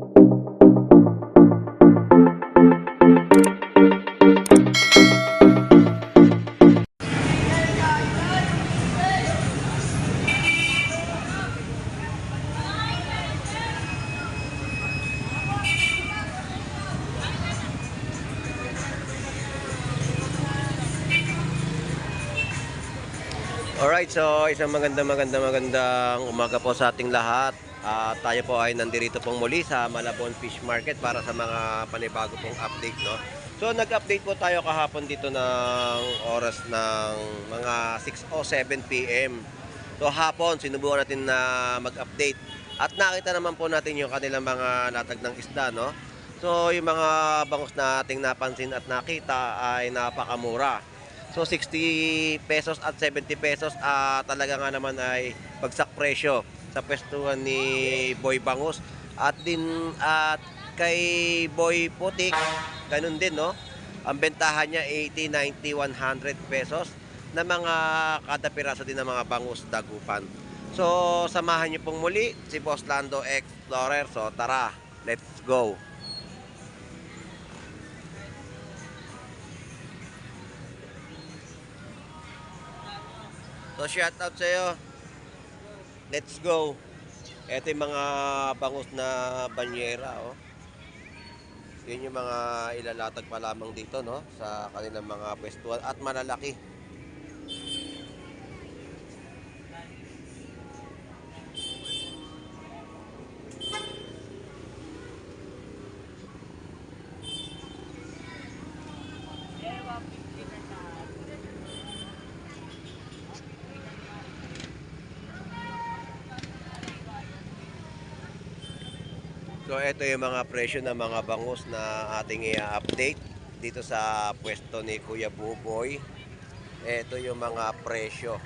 Alright, so isang magandang umaga po sa ating lahat. Tayo po ay nandirito pong muli sa Malabon Fish Market para sa mga panibago pong update, no? So nag-update po tayo kahapon dito ng oras ng mga 6:07 PM. So hapon sinubukan natin na mag-update at nakita naman po natin yung kanilang mga latag ng isda, no? So yung mga bangus na ating napansin at nakita ay napakamura. So 60 pesos at 70 pesos talaga nga naman ay bagsak presyo sa pwestuhan ni Boy Bangus at kay Boy Putik ganun din, no? Ang bentahan niya 80, 90, 100 pesos na mga kada piraso din ng mga bangus dagupan. So samahan niyo pong muli si Boss Lando Explorer. So tara, let's go. So shout out sa iyo. Let's go. Ito yung mga bangus na banyera, oh. Yun yung mga ilalatag pa lamang dito, no, sa kanilang mga pwestuhan at malalaki. So ito yung mga presyo ng mga bangus na ating i-update dito sa pwesto ni Kuya Buboy. Ito yung mga presyo.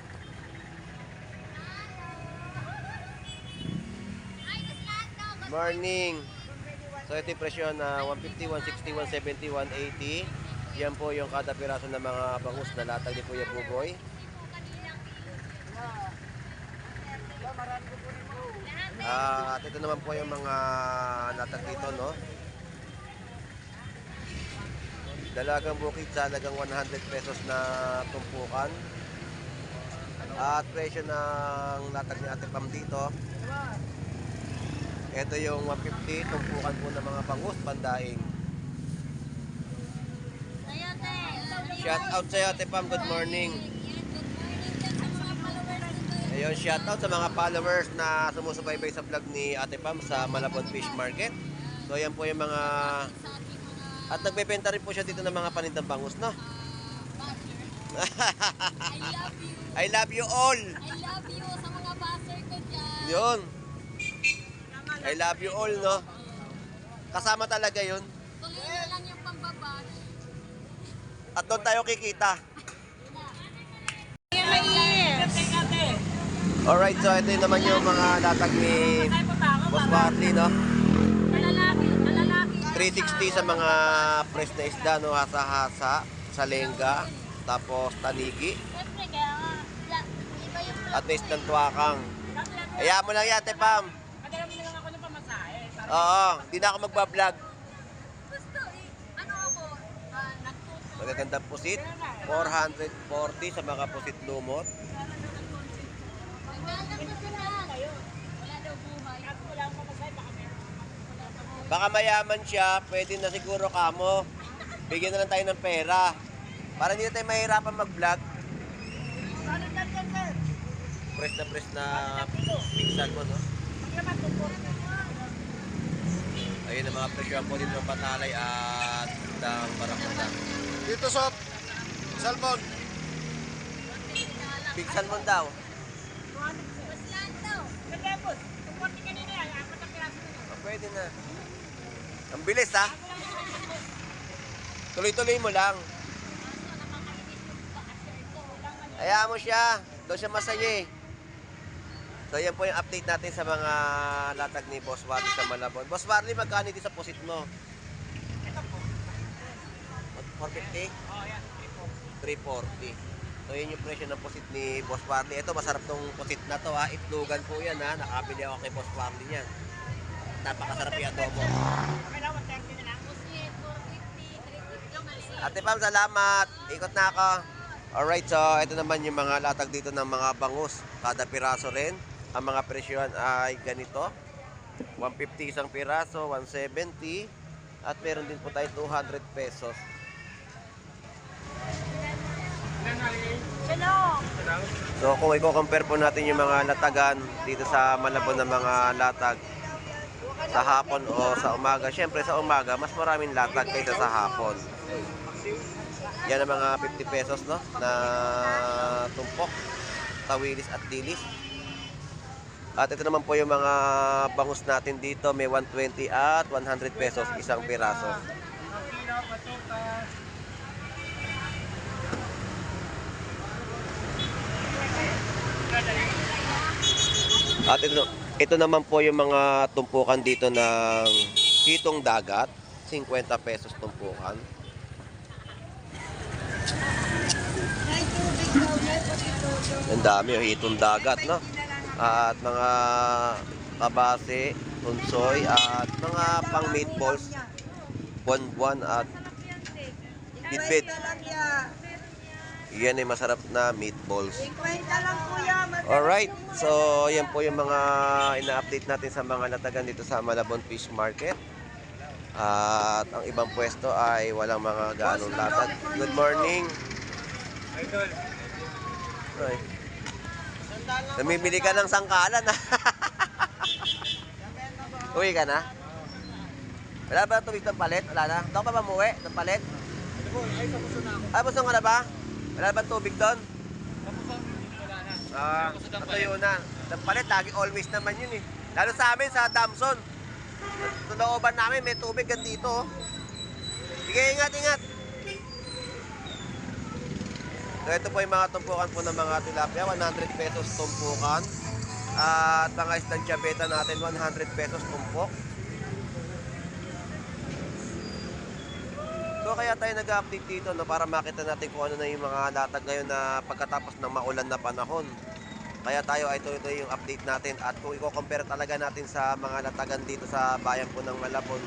Morning. So ito yung presyo na 150, 160, 170, 180. Yan po yung kada piraso ng mga bangus na latag ni Kuya Buboy. At ito naman po yung mga latag dito, no? Dalagang bukid sa halagang 100 pesos na tumpukan. At presyo ng latag ni Ate Pam dito, ito yung 150, tumpukan po ng mga bangus, pandaing. Shout out sa iyo, Ate Pam, good morning. Ayun, shoutout sa mga followers na sumusubaybay sa vlog ni Ate Pam sa Malabon Fish Market. So ayan po yung mga... At nagbebenta rin po siya dito ng mga panindang bangus, no? I love you all! I love you sa mga buzzer ko dyan. Yun. I love you all, no? Kasama talaga yun. Tuloy na lang yung pambabash. At doon tayo kikita. Alright, so ito naman yung mga latag ni Boss Barley, no? Malalaki. 360 sa mga press na isda, no? Hasa-hasa, salengga, tapos tanigi. Siyempre, kaya nga, iba yung... At may isdang tuwakang. Hayaan mo lang yan, Ate Pam. Kadala mo na lang ako ng pamasahe. Oo, hindi na ako magbablog. Gusto ano ako, nagtuto. Magagandang pusit, 440 sa mga pusit lumot. Naglalagay na sila. Wala daw buhay. At wala akong pamasahe, baka meron. Baka mayaman siya, pwede na siguro kamo. Bigyan na lang tayo ng pera. Para hindi na tayo mahirapan mag-vlog. Press na pingsan mo, no? Ayun ang mga presyo po dito ng patalay at ng barakuda. Dito sa Salmon. Pingsan mo daw. Maslan daw. Nagkepos, tungkol kanina yan, apat ang piraso na. Pwede na. Ang bilis, ha? Tuloy-tuloy mo lang. Hayaan mo siya. Doon siya masaya, eh. So yan po yung update natin sa mga latag ni Boss Warley sa Malabon. Boss Warley, magkano dito sa pusit mo? Ito po. 450? Oh, yan. 340. So yun yung presyo ng pusit ni Boss Warley. Ito, masarap tong pusit na to, ha. Itlogan po yan, ha. Nakabili ako kay Boss Warley yan. napakasarap yung adobo. Okay lang, 130 na lang. Kasi 450, 350 yung maliit. Ate Pam, salamat. Ikot na ako. Alright, so ito naman yung mga latag dito ng mga bangus. Kada piraso rin. Ang mga presyohan ay ganito. 150 isang piraso, 170. At meron din po tayo 200 pesos. So kung i-compare po natin yung mga latagan dito sa Malabon ng mga latag sa hapon o sa umaga, syempre sa umaga mas maraming latag kaysa sa hapon. Yan ang mga 50 pesos, no, na tumpok, tawilis at dilis. At ito naman po yung mga bangus natin dito, may 120 at 100 pesos isang piraso. At ito naman po yung mga tumpukan dito ng hitong dagat, 50 pesos tumpukan. Ang dami yung hitong dagat, no? At mga kabase, tunsoy, at mga pang meatballs, buwan-buwan at bitbit. Yan ay masarap na meatballs. Alright, so yan po yung mga ina-update natin sa mga latagan dito sa Malabon Fish Market. At ang ibang pwesto ay walang mga gaanong latag. Good morning. Idol. Ay. Namimili ka ng sangkalan, ha? Uwi ka na? Wala ba tubig ng palit? Wala na? Ito ka ba muwi ng palit? Ay, busong ka na ba? Wala ba tubig doon? Natuyo na. Ng palit, lagi always naman yun eh. Lalo sa amin, sa Damson. Sa looban namin, may tubig dito. Oh. Sige, ingat, ingat. So, ito po yung mga tumpukan po ng mga tilapia, 100 pesos tumpukan. At mga isdang tiyabeta natin, 100 pesos tumpok. So kaya tayo nag-update dito, no, para makita natin kung ano na yung mga latag ngayon na pagkatapos ng maulan na panahon. Kaya tayo ay ito yung update natin. At kung i-compare talaga natin sa mga latagan dito sa bayan po ng Malabon,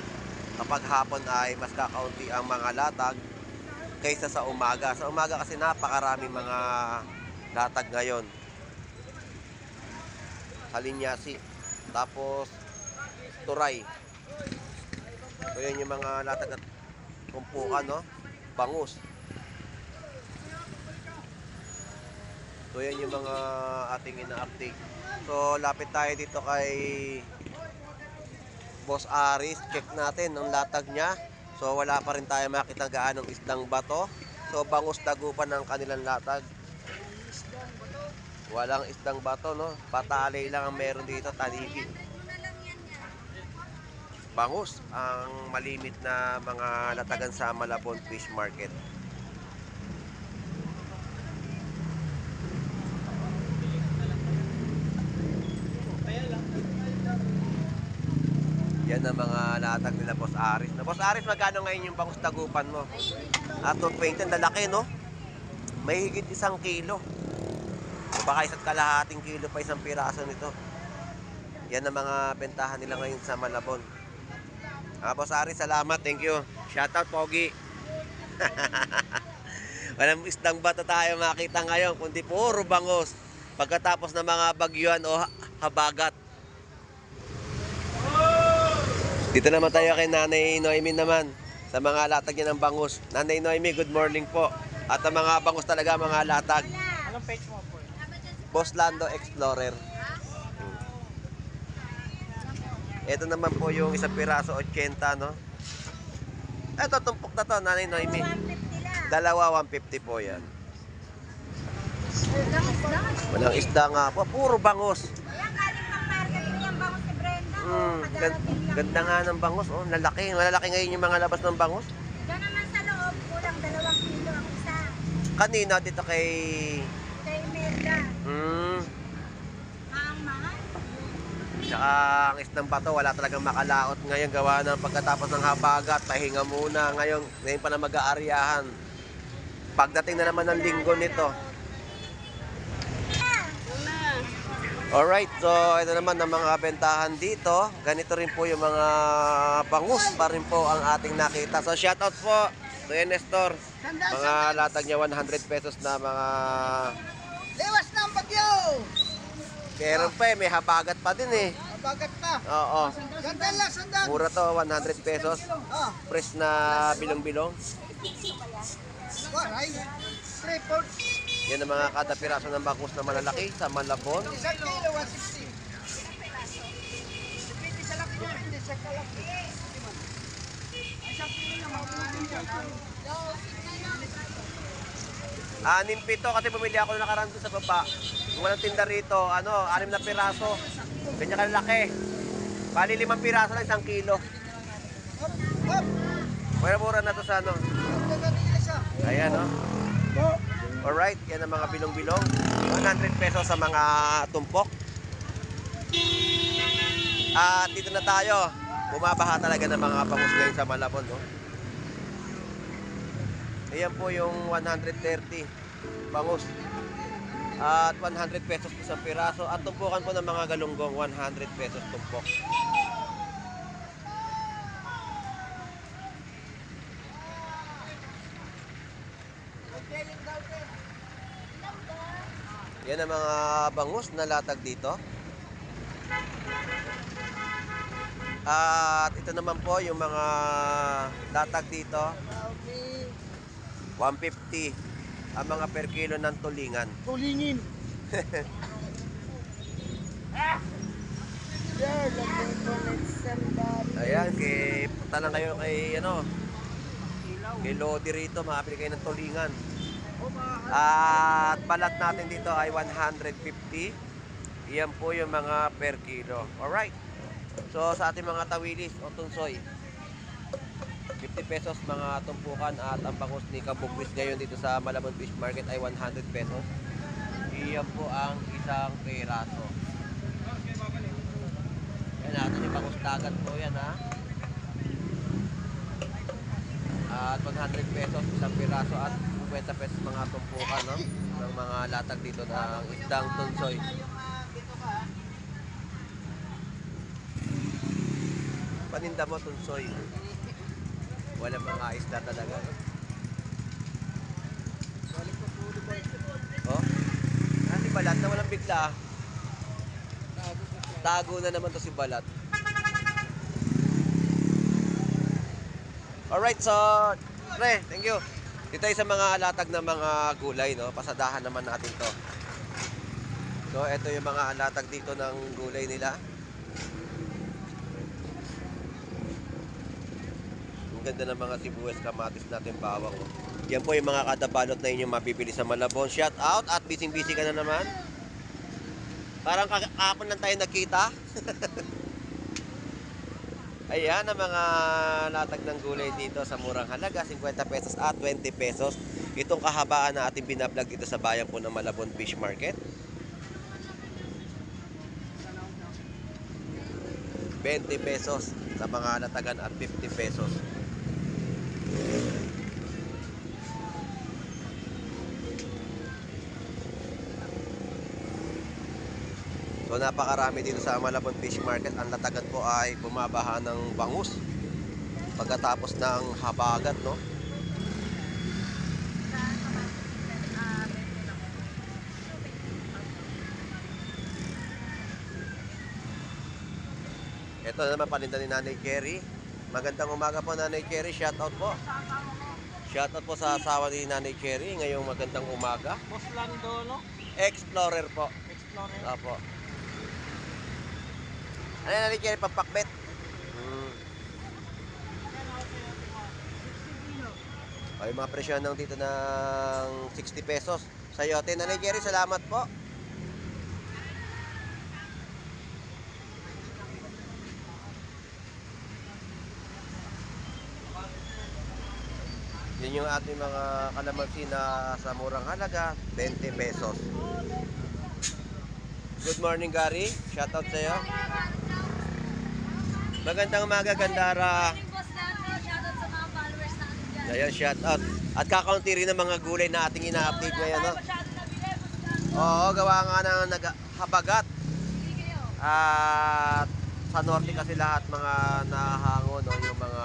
kapag hapon ay mas kakaunti ang mga latag kaysa sa umaga. Sa umaga kasi napakaraming mga latag ngayon. Halinyasi, tapos turay. So yun yung mga latag at tumpukan, no? Bangus. So yan yung mga ating ina-update. So lapit tayo dito kay Boss Aris. Check natin ang latag niya. So wala pa rin tayo makita gaanong isdang bato. So bangus dagupan ng kanilang latag. Walang isdang bato, no? Patalay lang ang meron dito, taligi. Bangus ang malimit na mga latagan sa Malabon Fish Market. Yan ang mga latag nila Boss Aris. Na Boss Aris, magkano ngayon yung bangus tagupan mo? At 220, lalaki, no? May higit 1 kilo. O baka 1 kalahating kilo pa isang piraso nito. Yan ang mga bentahan nila ngayon sa Malabon. Boss Aris, salamat. Thank you. Shoutout, Pogi. Walang isdang bato tayo makita ngayon, kundi puro bangus. Pagkatapos ng mga bagyuan o habagat. Dito naman tayo kay Nanay Noemi naman. Sa mga latag niya ng bangus. Nanay Noemi, good morning po. At ang mga bangus talaga, mga latag. Anong page mo po? Boss Lando Explorer. Ito naman po yung isang piraso, 80, no? Ito, tumpok na to, Nanay Noemi. Dalawa, 150 po yan. Walang isda nga po, puro bangus. Yan, galing pang market ko yung bangus ni Brenda. Ganda nga ng bangus, oh. Lalaki. Malalaki ngayon yung mga labas ng bangus. Diyan naman sa loob, kulang 2 kilo ang isa. Kanina dito kay... Kay Imelda. Ang mahal. Tsaka ang isdang bato, wala talagang makalaot ngayon. Gawa ng pagkatapos ng habagat, pahinga muna. Ngayon pa na mag-aaryahan. Pagdating na naman ng linggo nito. Alright, so ito naman ang mga bentahan dito. Ganito rin po yung mga bangus pa rin po ang ating nakita. So shoutout po to Nestor. Mga latag niya 100 pesos na mga... Lewas na ang bagyo! Meron pa may habagat pa din eh. Mabagat pa. Oo, Sandal lang, sandal. mura to, 100 pesos. Ah, Fresh na bilong-bilong. waray. 3-4. Yan ang mga kada piraso ng bangus na malalaki sa Malabon. Isang kilo, 160. Depende sa laki, depende sa kalaki. Isang kilo naman, Anim pito kasi bumili ako na nakaraan doon sa baba. Kung walang tinda rito, 6 na piraso. Ganyan kalaki. Bali 5 piraso lang 1 kilo. Hop, hop. Mura-mura na to sa ano. Gagawin isa. Ayan oh. Alright, yan ang mga bilong-bilong. 100 pesos sa mga tumpok. At dito na tayo. Bumabaha talaga ng mga bangus ngayon sa Malabon. No? Ayan po yung 130 bangus. At 100 pesos isang piraso. At tumpukan po ng mga galunggong 100 pesos tumpok. Yan ang mga bangus na latag dito. At ito naman po yung mga latag dito. 150 ang mga per kilo ng tulingan. Tulingin. Ayan, punta lang kayo kay kay Lodi rito, makapili kayo ng tulingan. At balat natin dito ay 150. Iyan po yung mga per kilo. Alright. So sa ating mga tawilis o tunsoy, 50 pesos mga tumpukan. At ang bangus ni Kabugwis ngayon dito sa Malabon Fish Market ay 100 pesos. Iyan po ang isang peraso. Yan natin yung bangus dagat po yan ha. At 100 pesos isang piraso at 50 pesos mga tumpukan no? Ng mga latag dito ng isdang tunsoy. Paninda mo tunsoy. Wala mga isda talaga. No? Oh? Si Balat na walang bigla. Tago na naman to si Balat. Alright, so pre, thank you. Dito tayo sa mga latag ng mga gulay, no? Pasadahan naman natin to. So, ito yung mga latag dito ng gulay nila. Ang ganda ng mga sibuyas, kamatis natin, bawang. Oh. Yan po yung mga kadabalot na inyong mapipili sa Malabon. Shout out at busy-busy ka na naman. Parang kahapon lang tayo nagkita. Ayan ang mga latag ng gulay dito sa murang halaga, 50 pesos at 20 pesos. Itong kahabaan na ating binablog dito sa bayan po ng Malabon Fish Market. 20 pesos sa mga latagan at 50 pesos. So napakarami dito sa Malabon Fish Market. Ang latagan po ay bumabaha ng bangus pagkatapos ng habagat, no? Ito naman paninda ni Nanay Cherry. Magandang umaga po Nanay Cherry. Shout out po. Shout out po sa asawa ni Nanay Cherry. Ngayong magandang umaga. Boss Lando, no? Explorer po. Explorer. Opo. Ano yung Nanay Cherry? Pampakbet? Ay, mga presyo nang dito ng 60 pesos. Sayote, Nanay Cherry, salamat po. Yun yung ating mga kalamansi na sa murang halaga, 20 pesos. Good morning, Gary. Shoutout sa'yo. Magandang umaga, Gandara. Boss Lando, shoutout sa mga followers natin dyan. Ayan, shoutout. At kakaunti rin ng mga gulay na ating ina-update ngayon, no? Masyado nabili, Boss Lando. Oo, gawa nga ng naghabagat. At sa norte kasi lahat mga nahango, no, yung mga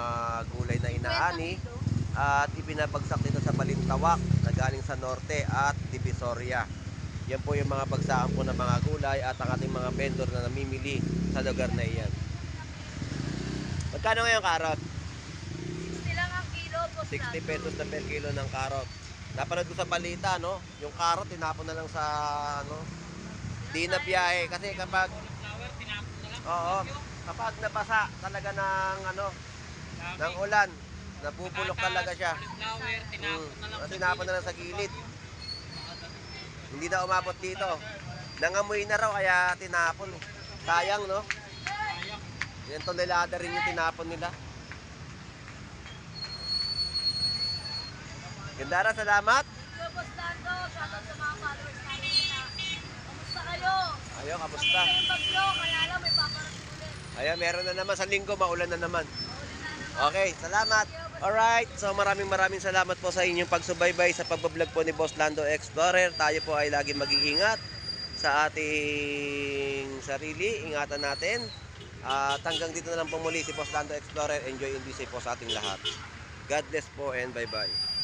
gulay na inaani at ibinabagsak dito sa Balintawak na galing sa norte at Divisoria. Yan po yung mga bagsakan po ng mga gulay at ang ating mga vendor na namimili sa lugar na iyan. Magkano ngayon karot? 60 lang ang kilo, boss. 60 pesos na per kilo ng karot. Napanood ko sa balita, no? Yung karot tinapon na lang sa ano, di na biyahe kasi kapag oo, kapag nabasa talaga ng ano, ng ulan, nabubulok talaga siya. Tinapon na lang sa gilid. Hindi na umabot dito. Nangamoy na raw kaya tinapon. Sayang, no? Yan tonelada rin yung tinapon nila. Gandara, salamat. Yo, boss Lando, shoutout sa mga followers natin na. Kamusta kayo? Ayo, kamusta? Kamusta yung bagyo? Kaya lang may paparating ulit. Ayan, meron na naman sa linggo, maulan na naman. Ulit na naman. Okay, salamat. Alright, so maraming salamat po sa inyong pagsubaybay sa pagbablog po ni Boss Lando Explorer. Tayo po ay lagi mag-iingat sa ating sarili. Ingatan natin. At hanggang dito na lang po muli si Boss Lando Explorer. Enjoy and be safe po sa ating lahat. God bless po and bye-bye.